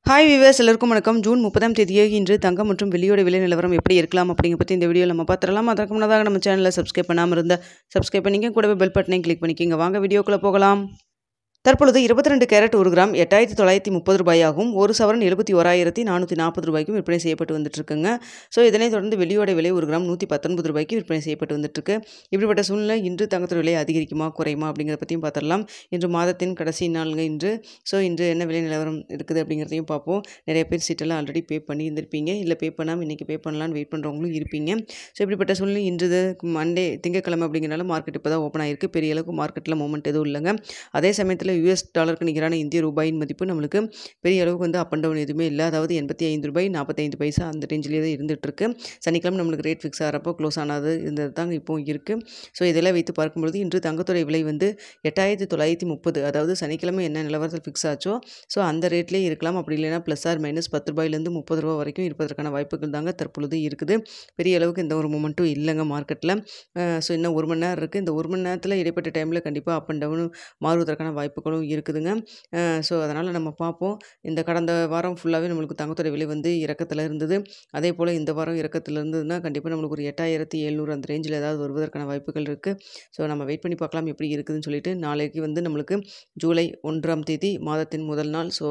Hi viewers எல்லாருக்கும் வணக்கம். June 30ஆம் தேதியே இன்று தங்கம் மற்றும் வெள்ளியோட விலை நிலவரம் எப்படி இருக்கலாம் அப்படிங்க பற்றி இந்த வீடியோவில் நம்ம பார்த்துடலாம். அதற்கு முன்னதாக நம்ம சேனலில் சப்ஸ்கிரைப் பண்ணாமல் இருந்தால் சப்ஸ்கிரைப் பண்ணிங்க, கூடவே பெல் பட்டனையும் கிளிக் பண்ணிக்கிங்க. வாங்க வீடியோக்குள்ளே போகலாம். தற்பொழுது 22 கேரட் 1 கிராம் 8930 ரூபாயாகவும், ஒரு சவரன் 71,440 ரூபாய்க்கும் விற்பனை செய்யப்பட்டு வந்துட்டுருக்குங்க. ஸோ இதனைத் தொடர்ந்து வெள்ளியோட விலை 1 கிராம் 119 ரூபாய்க்கு விற்பனை செய்யப்பட்டு வந்துட்டுருக்கு. இப்படிப்பட்ட சூழ்நிலை இன்று தங்கத்தோட விலை அதிகரிக்குமா குறையுமா அப்படிங்கிறத பற்றியும் பார்த்துடலாம். இன்று மாதத்தின் கடைசி நாளுங்க இன்று. ஸோ இன்று என்ன விலை நிலவரம் இருக்குது அப்படிங்கிறதையும் பார்ப்போம். நிறைய பேர் சீட்டெல்லாம் ஆல்ரெடி பே பண்ணியிருந்திருப்பீங்க, இல்லை பே பண்ணாமல் இன்றைக்கி பே பண்ணலான்னு வெயிட் பண்ணுறவங்களும் இருப்பீங்க. ஸோ இப்படிப்பட்ட சூழ்நிலை இன்று மண்டே திங்கட்கிழமை அப்படிங்கிறனால மார்க்கெட் இப்போ தான் ஓப்பன் ஆகிருக்கு. பெரிய அளவுக்கு மார்க்கெட்டில் மூவ்மெண்ட் எதுவும் இல்லைங்க. அதே சமயத்தில் US டாலருக்கு நிகரான இந்திய ரூபாயின் மதிப்பு நம்மளுக்கு பெரிய அளவுக்கு வந்து அப் அண்ட் டவுன் எதுவுமே இல்லை. அதாவது 85 ரூபாய் 45 பைசா அந்த ரேஞ்சிலே தான் இருந்துகிட்ருக்கு. சனிக்கிழமை நம்மளுக்கு ரேட் ஃபிக்ஸ் ஆகிறப்போ க்ளோஸ் ஆனது இருந்தது தாங்க இப்போவும் இருக்குது. ஸோ இதெல்லாம் வைத்து பார்க்கும்பொழுது இன்று தங்கத்துறை விலை வந்து 8930, அதாவது சனிக்கிழமை என்ன நிலவரத்தில் ஃபிக்ஸ் ஆச்சோ ஸோ அந்த ரேட்லேயே இருக்கலாம். அப்படி இல்லைன்னா ப்ளஸ் ஆர் மைனஸ் 10 ரூபாயிலேருந்து 30 ரூபா வரைக்கும் இருப்பதற்கான வாய்ப்புகள் தாங்க தற்பொழுது இருக்குது. பெரிய அளவுக்கு எந்த ஒரு மூமெண்ட்டும் இல்லைங்க மார்க்கெட்டில். ஸோ இன்னும் 1 மணி நேரம் இருக்குது. இந்த 1 மணி நேரத்தில் இடைப்பட்ட டைமில் கண்டிப்பாக அப் அண்ட் டவுன் மாறுவதற்கான வாய்ப்புகளும் இருக்குதுங்க. ஸோ அதனால் நம்ம பார்ப்போம். இந்த கடந்த வாரம் ஃபுல்லாகவே நம்மளுக்கு தங்கத்தோட விலை வந்து இறக்கத்தில் இருந்தது. அதே போல் இந்த வாரம் இறக்கத்தில் இருந்ததுன்னா கண்டிப்பாக நம்மளுக்கு ஒரு 8700 அந்த ரேஞ்சில் ஏதாவது வருவதற்கான வாய்ப்புகள் இருக்குது. ஸோ நம்ம வெயிட் பண்ணி பார்க்கலாம் எப்படி இருக்குதுன்னு சொல்லிட்டு. நாளைக்கு வந்து நம்மளுக்கு ஜூலை 1ஆம் தேதி மாதத்தின் முதல் நாள். ஸோ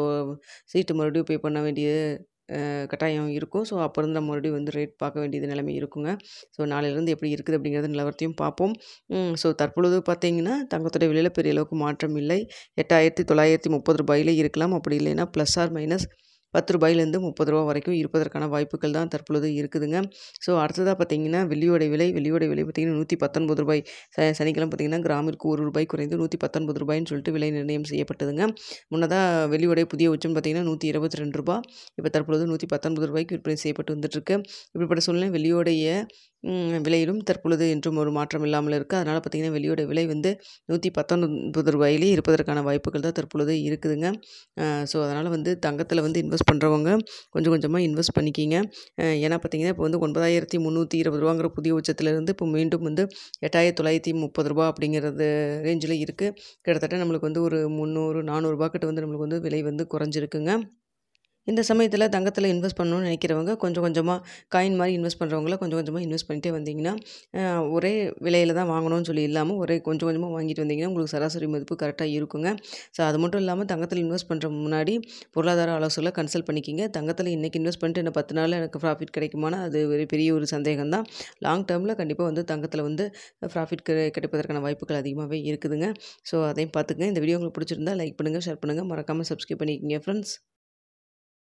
சீட்டு மறுபடியும் பே பண்ண வேண்டிய கட்டாயம் இருக்கும். ஸோ அப்போ இருந்து நம்ம மறுபடியும் வந்து ரேட் பார்க்க வேண்டியது நிலைமை இருக்குங்க. ஸோ நாளையிலேருந்து எப்படி இருக்குது அப்படிங்கிறது நிலவரத்தையும் பார்ப்போம். ஸோ தற்பொழுது பார்த்தீங்கன்னா தங்கத்தோட விலையில் பெரிய அளவுக்கு மாற்றம் இல்லை. 8930 ரூபாயிலே இருக்கலாம். அப்படி இல்லைன்னா ப்ளஸ் ஆர் மைனஸ் 10 ரூபாயிலேருந்து 30 ரூபா வரைக்கும் இருப்பதற்கான வாய்ப்புகள் தான் தற்பொழுது இருக்குதுங்க. ஸோ அடுத்ததாக பார்த்தீங்கன்னா வெள்ளியோட விலை பார்த்தீங்கன்னா 119 ரூபாய். சனிக்கிழமை பார்த்தீங்கன்னா கிராமிற்கு 1 ரூபாய் குறைந்து 119 ரூபாய்ன்னு சொல்லிட்டு விலை நிர்ணயம் செய்யப்பட்டதுங்க. முன்னதாக வெள்ளியோடைய புதிய உச்சம் பார்த்தீங்கன்னா 122 ரூபா. இப்போ தற்பொழுது 119 ரூபாய்க்கு விற்பனை செய்யப்பட்டு வந்துட்டுருக்கு. இப்படிப்பட்ட சூழ்நிலை வெள்ளியோடைய விலையிலும் தற்பொழுது என்றும் ஒரு மாற்றம் இல்லாமல் இருக்குது. அதனால் பார்த்திங்கன்னா வெள்ளியோட விலை வந்து 119 ரூபாயிலே இருப்பதற்கான வாய்ப்புகள் தான் தற்பொழுது இருக்குதுங்க. ஸோ அதனால் வந்து தங்கத்தில் வந்து இன்வெஸ்ட் பண்ணுறவங்க கொஞ்சம் கொஞ்சமாக இன்வெஸ்ட் பண்ணிக்கிங்க. ஏன்னா பார்த்திங்கன்னா இப்போ வந்து 9320 ரூபாங்கிற புதிய உச்சத்திலேருந்து இப்போ மீண்டும் வந்து 8930 ரூபா அப்படிங்கிறது ரேஞ்சில் இருக்குது. கிட்டத்தட்ட நம்மளுக்கு வந்து ஒரு 300-400 ரூபா கிட்ட வந்து நம்மளுக்கு வந்து விலை வந்து குறைஞ்சிருக்குங்க. இந்த சமயத்தில் தங்கத்தில் இன்வெஸ்ட் பண்ணணும்னு நினைக்கிறவங்க கொஞ்சம் கொஞ்சமாக காயின் மாதிரி இன்வெஸ்ட் பண்ணுறவங்கள கொஞ்சம் கொஞ்சமாக இன்வெஸ்ட் பண்ணிட்டே வந்தீங்கன்னா ஒரே விலையில் தான் வாங்கணும்னு சொல்லி இல்லாமல் ஒரே கொஞ்சம் கொஞ்சமாக வாங்கிட்டு வந்தீங்கன்னா உங்களுக்கு சராசரி மதிப்பு கரெக்டாக இருக்குங்க. ஸோ அது மட்டும் இல்லாமல் தங்கத்தில் இன்வெஸ்ட் பண்ணுற முன்னாடி பொருளாதார ஆலோசனை கன்சல்ட் பண்ணிக்கிங்க. தங்கத்தில் இன்றைக்கி இன்வெஸ்ட் பண்ணிட்டு இன்னும் 10 நாளில் எனக்கு ப்ராஃபிட் கிடைக்குமானா அது ஒரு பெரிய ஒரு சந்தேகம் தான். லாங் டேர்மில் கண்டிப்பாக வந்து தங்கத்தில் வந்து ப்ராஃபிட் கிடைப்பதற்கான வாய்ப்புகள் அதிகமாகவே இருக்குதுங்க. ஸோ அதையும் பார்த்துங்க. இந்த வீடியோ உங்களுக்கு பிடிச்சிருந்தா லைக் பண்ணுங்கள், ஷேர் பண்ணுங்கள், மறக்காமல் சப்ஸ்கிரைப் பண்ணிக்கோங்க ஃப்ரெண்ட்ஸ்.